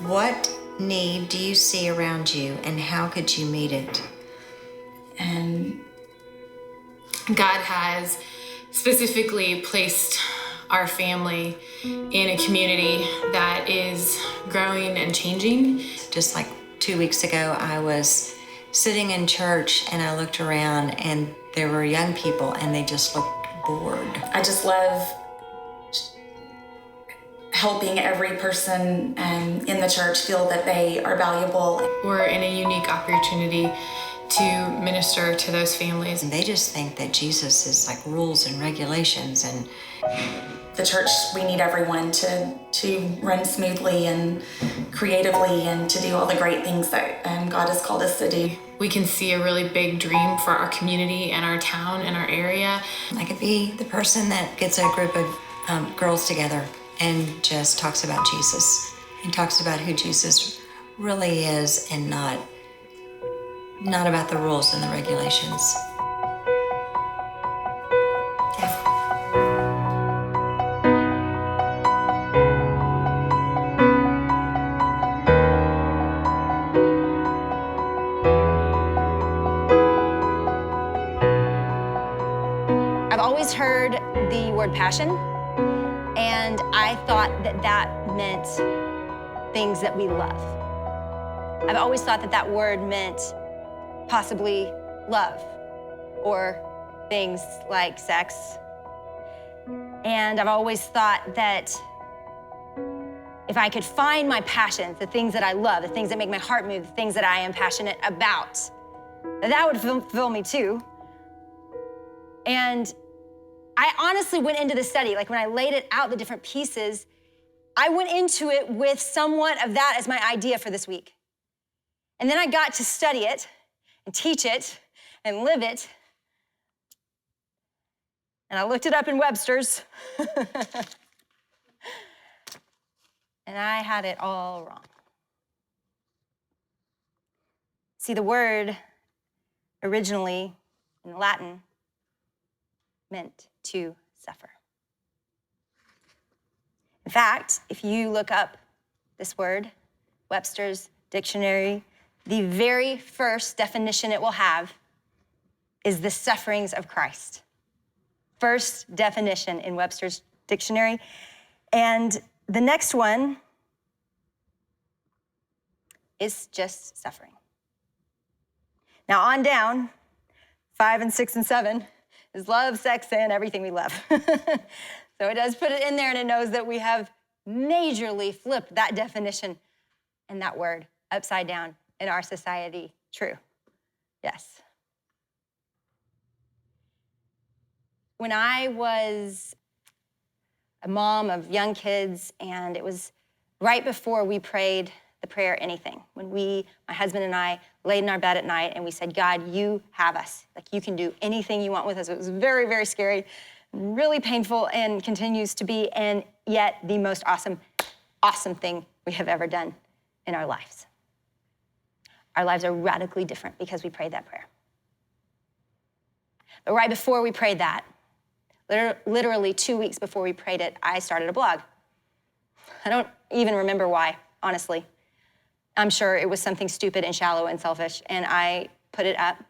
What need do you see around you, and how could you meet it? And God has specifically placed our family in a community that is growing and changing. Just like 2 weeks ago, I was sitting in church and I looked around and there were young people and they just looked bored. I just love helping every person in the church feel that they are valuable. We're in a unique opportunity to minister to those families. And they just think that Jesus is like rules and regulations, and the church, we need everyone to run smoothly and creatively and to do all the great things that God has called us to do. We can see a really big dream for our community and our town and our area. I could be the person that gets a group of girls together and just talks about Jesus and talks about who Jesus really is, and not about the rules and the regulations. I've always heard the word passion, and I thought that meant things that we love. I've always thought that word meant possibly love or things like sex. And I've always thought that if I could find my passions, the things that I love, the things that make my heart move, the things that I am passionate about, that would fulfill me too. And I honestly went into the study, like when I laid it out, the different pieces, I went into it with somewhat of that as my idea for this week. And then I got to study it and teach it and live it. And I looked it up in Webster's. And I had it all wrong. See, the word originally in Latin meant to suffer. In fact, if you look up this word, Webster's dictionary, the very first definition it will have is the sufferings of Christ. First definition in Webster's dictionary. And the next one is just suffering. Now on down, 5 and 6 and 7 is love, sex, and everything we love. So it does put it in there, and it knows that we have majorly flipped that definition and that word upside down in our society. True. Yes. When I was a mom of young kids, and it was right before we prayed the prayer anything, when my husband and I, laid in our bed at night and we said, God, you have us. Like, you can do anything you want with us. It was very, very scary, really painful, and continues to be, and yet the most awesome, awesome thing we have ever done in our lives. Our lives are radically different because we prayed that prayer. But right before we prayed that, literally 2 weeks before we prayed it, I started a blog. I don't even remember why, honestly. I'm sure it was something stupid and shallow and selfish, and I put it up.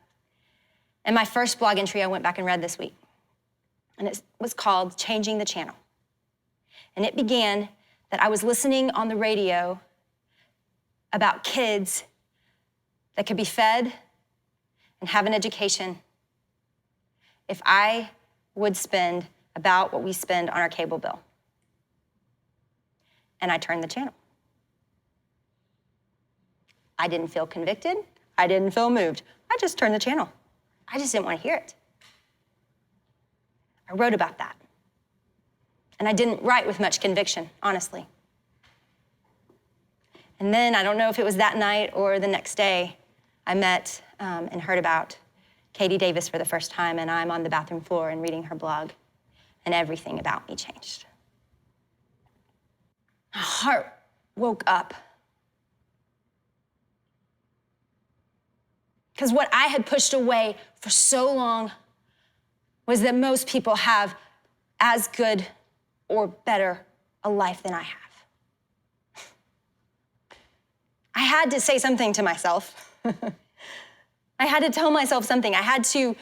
And my first blog entry I went back and read this week, and it was called Changing the Channel. And it began that I was listening on the radio about kids that could be fed and have an education if I would spend about what we spend on our cable bill. And I turned the channel. I didn't feel convicted. I didn't feel moved. I just turned the channel. I just didn't want to hear it. I wrote about that. And I didn't write with much conviction, honestly. And then, I don't know if it was that night or the next day, I met and heard about Katie Davis for the first time, and I'm on the bathroom floor and reading her blog, and everything about me changed. My heart woke up. Because what I had pushed away for so long was that most people have as good or better a life than I have. I had to say something to myself. I had to tell myself something. I had to,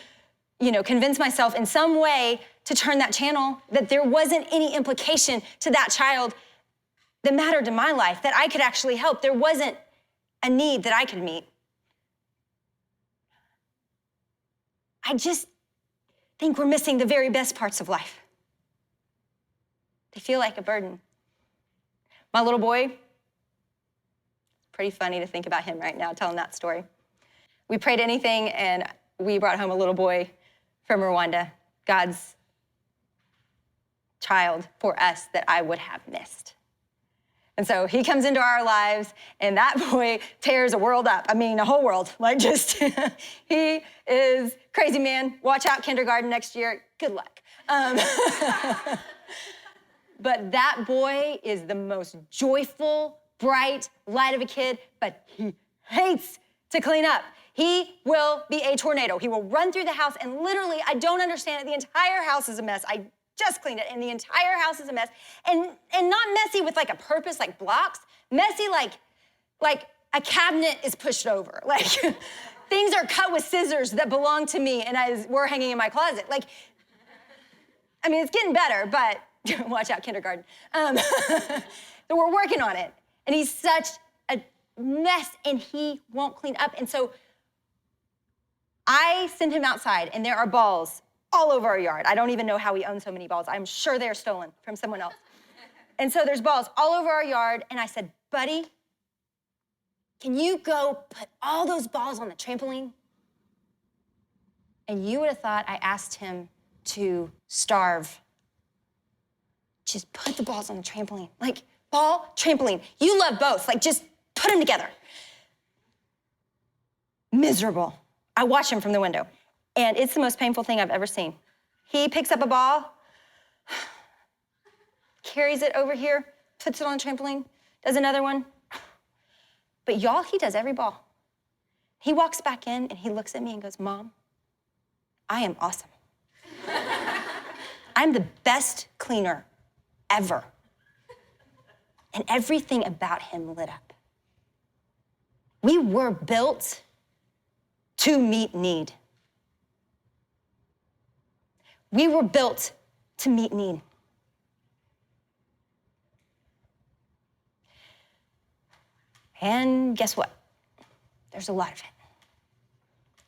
convince myself in some way to turn that channel, that there wasn't any implication to that child that mattered to my life, that I could actually help. There wasn't a need that I could meet. I just think we're missing the very best parts of life. They feel like a burden. My little boy, pretty funny to think about him right now, telling that story. We prayed anything, and we brought home a little boy from Rwanda, God's child for us that I would have missed. And so he comes into our lives, and that boy tears a world up. I mean, a whole world. He is crazy, man. Watch out, kindergarten next year. Good luck. But that boy is the most joyful, bright light of a kid, but he hates to clean up. He will be a tornado. He will run through the house, and literally, I don't understand it. The entire house is a mess. I just cleaned it, and the entire house is a mess. And not messy with like a purpose, like blocks. Messy like a cabinet is pushed over. Like things are cut with scissors that belong to me, and we're hanging in my closet. It's getting better, but watch out, kindergarten. So we're working on it. And he's such a mess, and he won't clean up. And so I send him outside, and there are balls all over our yard. I don't even know how we own so many balls. I'm sure they're stolen from someone else. And so there's balls all over our yard, and I said, buddy, can you go put all those balls on the trampoline? And you would have thought I asked him to starve. Just put the balls on the trampoline. Ball, trampoline. You love both. Just put them together. Miserable. I watch him from the window, and it's the most painful thing I've ever seen. He picks up a ball, carries it over here, puts it on the trampoline, does another one. But y'all, he does every ball. He walks back in, and he looks at me and goes, Mom, I am awesome. I'm the best cleaner ever. And everything about him lit up. We were built to meet need. We were built to meet need. And guess what? There's a lot of it.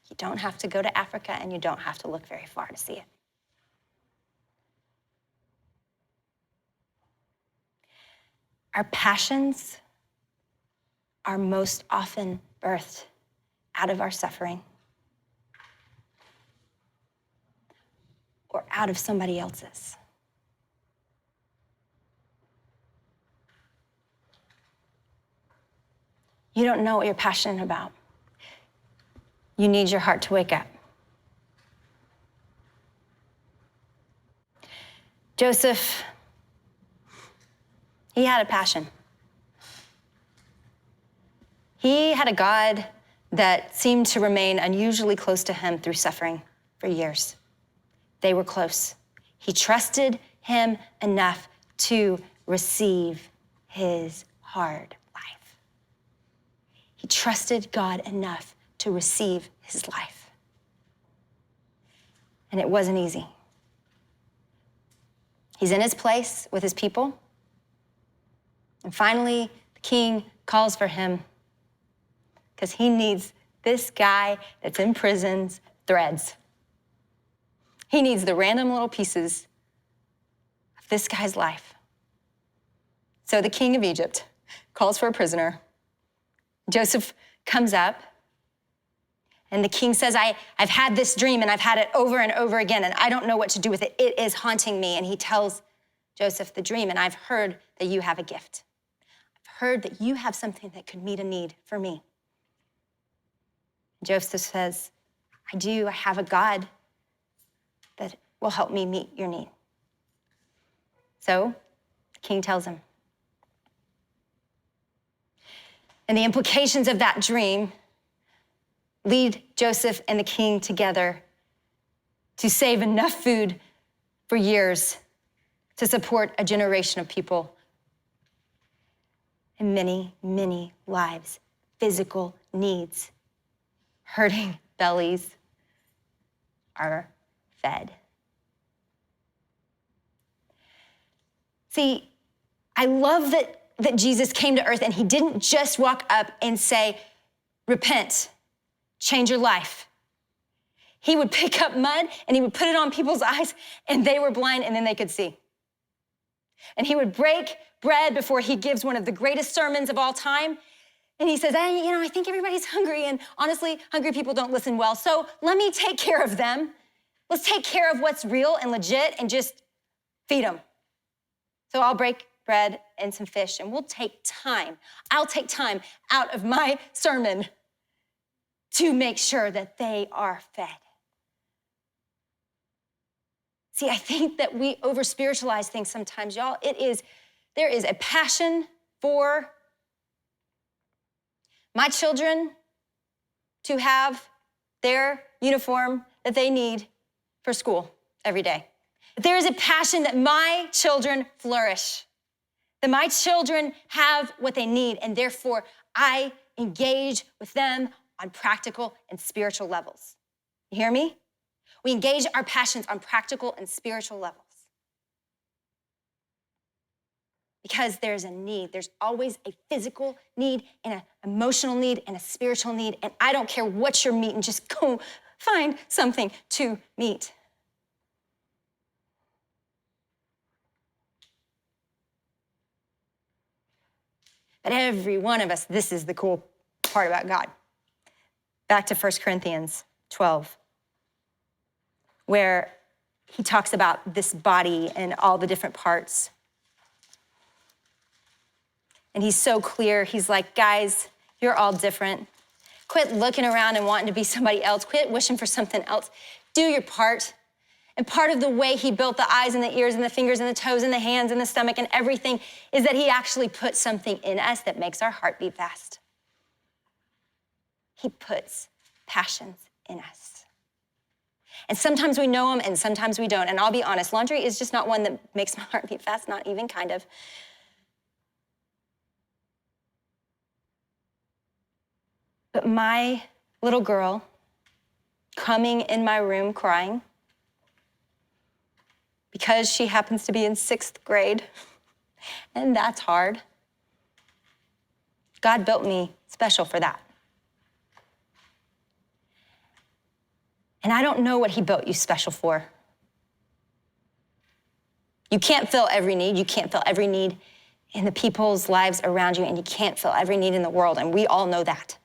You don't have to go to Africa, and you don't have to look very far to see it. Our passions are most often birthed out of our suffering or out of somebody else's. You don't know what you're passionate about. You need your heart to wake up. Joseph, he had a passion. He had a God that seemed to remain unusually close to him through suffering for years. They were close. He trusted him enough to receive his hard life. He trusted God enough to receive his life. And it wasn't easy. He's in his place with his people. And finally, the king calls for him because he needs this guy that's in prison's threads. He needs the random little pieces of this guy's life. So the king of Egypt calls for a prisoner. Joseph comes up, and the king says, I've had this dream, and I've had it over and over again, and I don't know what to do with it. It is haunting me. And he tells Joseph the dream, and I've heard that you have a gift. I've heard that you have something that could meet a need for me. Joseph says, I do. I have a God that will help me meet your need. So the king tells him. And the implications of that dream lead Joseph and the king together to save enough food for years to support a generation of people. And many, many lives physical needs. Hurting bellies are fed. See, I love that Jesus came to earth and he didn't just walk up and say, repent, change your life. He would pick up mud and he would put it on people's eyes and they were blind and then they could see. And he would break bread before he gives one of the greatest sermons of all time. And he says, I think everybody's hungry, and honestly, hungry people don't listen well, so let me take care of them. Let's take care of what's real and legit and just feed them. So I'll break bread and some fish, and we'll take time. I'll take time out of my sermon to make sure that they are fed. See, I think that we over-spiritualize things sometimes, y'all. There is a passion for my children to have their uniform that they need for school every day. There is a passion that my children flourish, that my children have what they need, and therefore I engage with them on practical and spiritual levels. You hear me? We engage our passions on practical and spiritual levels. Because there's a need. There's always a physical need and an emotional need and a spiritual need. And I don't care what you're meeting, just go find something to meet. But every one of us, this is the cool part about God. Back to 1 Corinthians 12, where he talks about this body and all the different parts. And he's so clear. He's like, guys, you're all different. Quit looking around and wanting to be somebody else. Quit wishing for something else. Do your part. And part of the way he built the eyes and the ears and the fingers and the toes and the hands and the stomach and everything is that he actually put something in us that makes our heart beat fast. He puts passions in us. And sometimes we know them and sometimes we don't. And I'll be honest, laundry is just not one that makes my heart beat fast, not even kind of. But my little girl coming in my room crying because she happens to be in 6th grade, and that's hard. God built me special for that. And I don't know what he built you special for. You can't fill every need. You can't fill every need in the people's lives around you, and you can't fill every need in the world, and we all know that.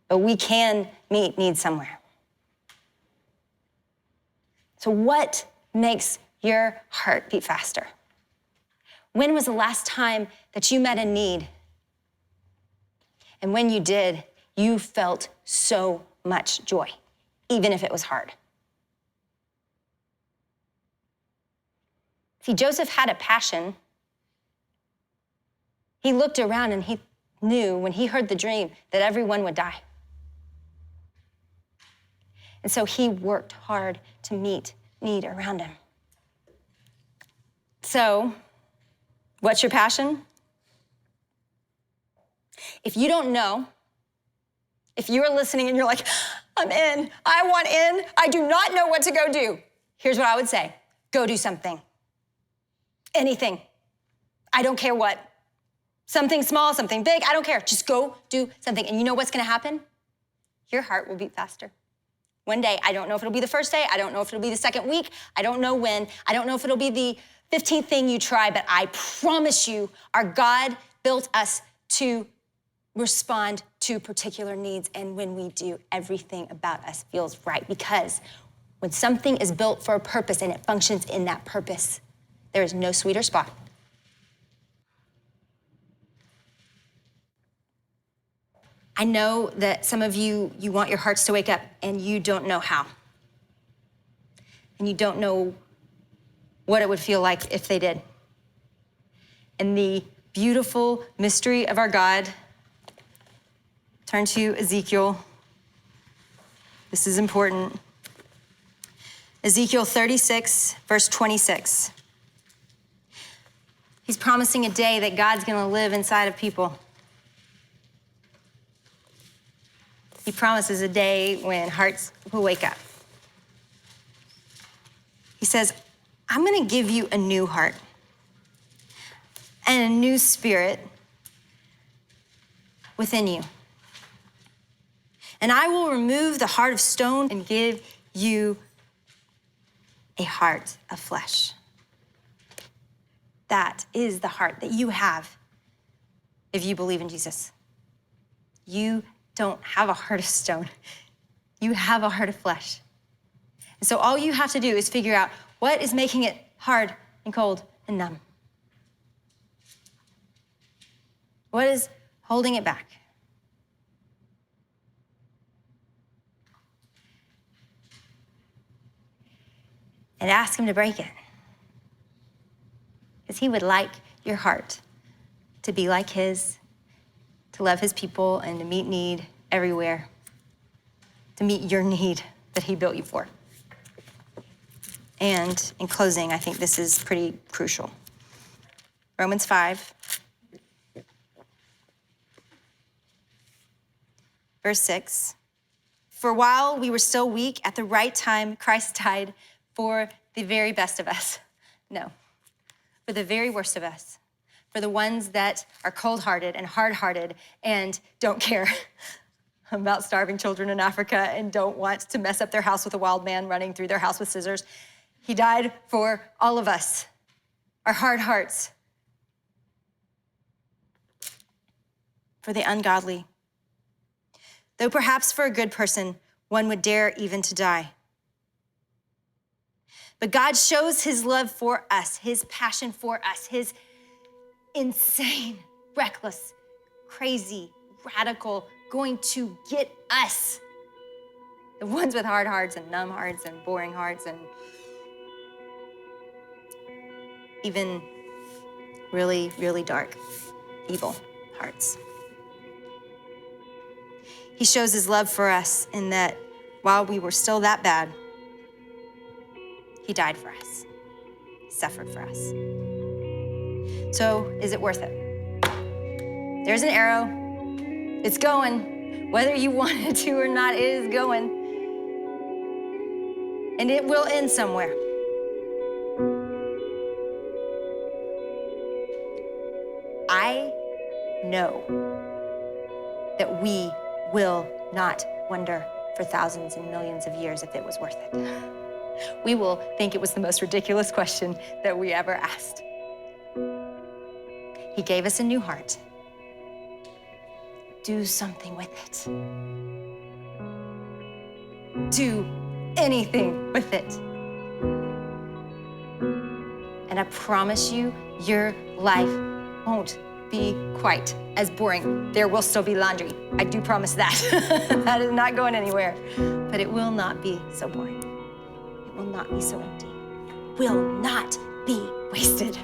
But we can meet needs somewhere. So what makes your heart beat faster? When was the last time that you met a need? And when you did, you felt so much joy, even if it was hard. See, Joseph had a passion. He looked around and he knew when he heard the dream that everyone would die. And so he worked hard to meet need around him. So, what's your passion? If you don't know, if you're listening and you're like, I'm in, I want in, I do not know what to go do, here's what I would say. Go do something. Anything. I don't care what. Something small, something big, I don't care. Just go do something. And you know what's gonna happen? Your heart will beat faster. One day, I don't know if it'll be the first day, I don't know if it'll be the second week, I don't know when, I don't know if it'll be the 15th thing you try, but I promise you, our God built us to respond to particular needs, and when we do, everything about us feels right, because when something is built for a purpose and it functions in that purpose, there is no sweeter spot. I know that some of you want your hearts to wake up and you don't know how. And you don't know what it would feel like if they did. And the beautiful mystery of our God, turn to Ezekiel. This is important. Ezekiel 36, verse 26. He's promising a day that God's gonna live inside of people. He promises a day when hearts will wake up. He says, I'm gonna give you a new heart and a new spirit within you. And I will remove the heart of stone and give you a heart of flesh. That is the heart that you have if you believe in Jesus. You don't have a heart of stone. You have a heart of flesh. And so all you have to do is figure out what is making it hard and cold and numb. What is holding it back? And ask him to break it. Because he would like your heart to be like his, to love his people and to meet need everywhere, to meet your need that he built you for. And in closing, I think this is pretty crucial. Romans 5, verse 6. For while we were still weak, at the right time, Christ died for the very best of us. No, for the very worst of us. For the ones that are cold-hearted and hard-hearted and don't care about starving children in Africa and don't want to mess up their house with a wild man running through their house with scissors. He died for all of us, our hard hearts, for the ungodly. Though perhaps for a good person, one would dare even to die. But God shows his love for us, his passion for us, his insane, reckless, crazy, radical, going to get us. The ones with hard hearts and numb hearts and boring hearts and even really, really dark, evil hearts. He shows his love for us in that while we were still that bad, he died for us. He suffered for us. So is it worth it? There's an arrow. It's going. Whether you want it to or not, it is going. And it will end somewhere. I know that we will not wonder for thousands and millions of years if it was worth it. We will think it was the most ridiculous question that we ever asked. He gave us a new heart. Do something with it. Do anything with it. And I promise you, your life won't be quite as boring. There will still be laundry. I do promise that. That is not going anywhere. But it will not be so boring. It will not be so empty. Will not be wasted.